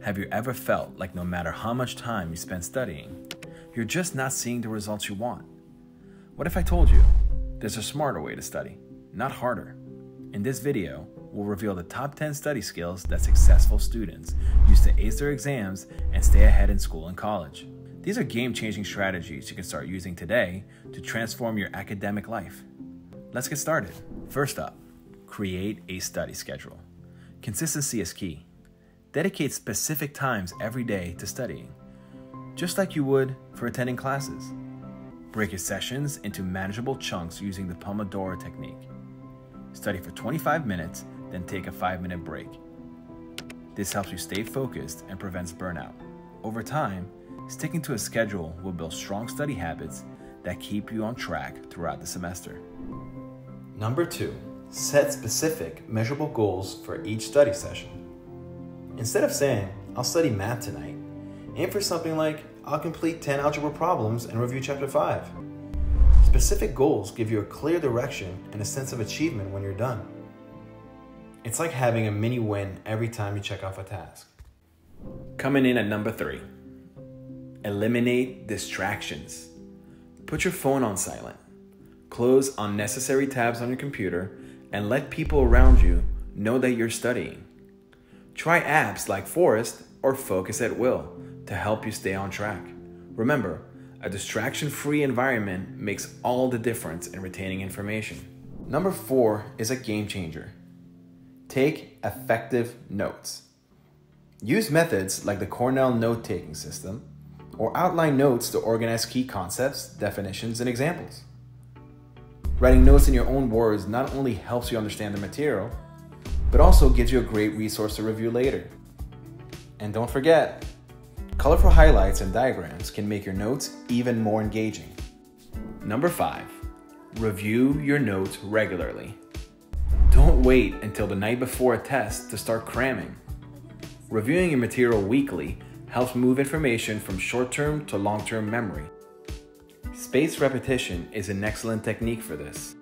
Have you ever felt like no matter how much time you spend studying, you're just not seeing the results you want? What if I told you there's a smarter way to study, not harder? In this video, we'll reveal the top 10 study skills that successful students use to ace their exams and stay ahead in school and college. These are game-changing strategies you can start using today to transform your academic life. Let's get started. First up, create a study schedule. Consistency is key. Dedicate specific times every day to studying, just like you would for attending classes. Break your sessions into manageable chunks using the Pomodoro technique. Study for 25 minutes, then take a 5-minute break. This helps you stay focused and prevents burnout. Over time, sticking to a schedule will build strong study habits that keep you on track throughout the semester. Number 2, set specific, measurable goals for each study session. Instead of saying, I'll study math tonight, aim for something like, I'll complete 10 algebra problems and review chapter 5. Specific goals give you a clear direction and a sense of achievement when you're done. It's like having a mini win every time you check off a task. Coming in at number 3, eliminate distractions. Put your phone on silent. Close unnecessary tabs on your computer and let people around you know that you're studying. Try apps like Forest or Focus at Will to help you stay on track. Remember, a distraction-free environment makes all the difference in retaining information. Number 4 is a game changer. Take effective notes. Use methods like the Cornell note-taking system or outline notes to organize key concepts, definitions, and examples. Writing notes in your own words not only helps you understand the material, but also gives you a great resource to review later. And don't forget, colorful highlights and diagrams can make your notes even more engaging. Number 5, review your notes regularly. Don't wait until the night before a test to start cramming. Reviewing your material weekly helps move information from short-term to long-term memory. Spaced repetition is an excellent technique for this.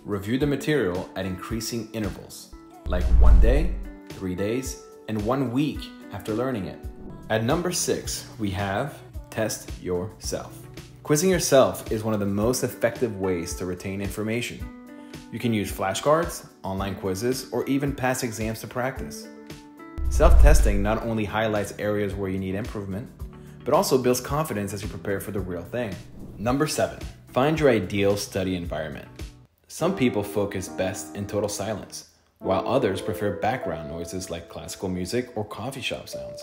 Review the material at increasing intervals, like 1 day, 3 days, and 1 week after learning it. At number 6, we have test yourself. Quizzing yourself is one of the most effective ways to retain information. You can use flashcards, online quizzes, or even past exams to practice. Self-testing not only highlights areas where you need improvement, but also builds confidence as you prepare for the real thing. Number 7, find your ideal study environment. Some people focus best in total silence, while others prefer background noises like classical music or coffee shop sounds.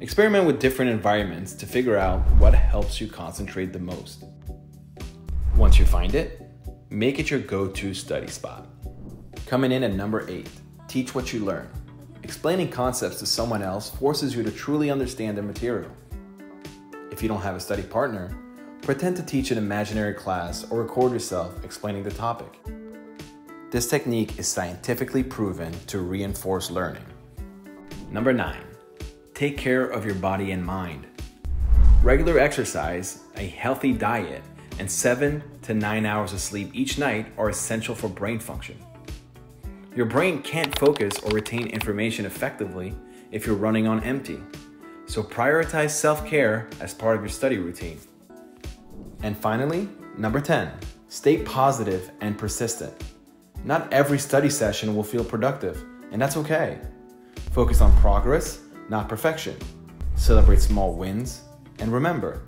Experiment with different environments to figure out what helps you concentrate the most. Once you find it, make it your go-to study spot. Coming in at number 8, teach what you learn. Explaining concepts to someone else forces you to truly understand the material. If you don't have a study partner, pretend to teach an imaginary class or record yourself explaining the topic. This technique is scientifically proven to reinforce learning. Number 9, take care of your body and mind. Regular exercise, a healthy diet, and 7 to 9 hours of sleep each night are essential for brain function. Your brain can't focus or retain information effectively if you're running on empty, so prioritize self-care as part of your study routine. And finally, number 10, stay positive and persistent. Not every study session will feel productive, and that's okay. Focus on progress, not perfection. Celebrate small wins, and remember,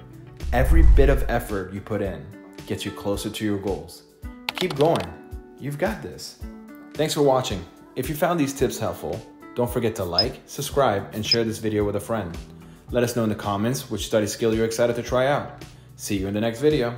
every bit of effort you put in gets you closer to your goals. Keep going. You've got this. Thanks for watching. If you found these tips helpful, don't forget to like, subscribe, and share this video with a friend. Let us know in the comments which study skill you're excited to try out. See you in the next video.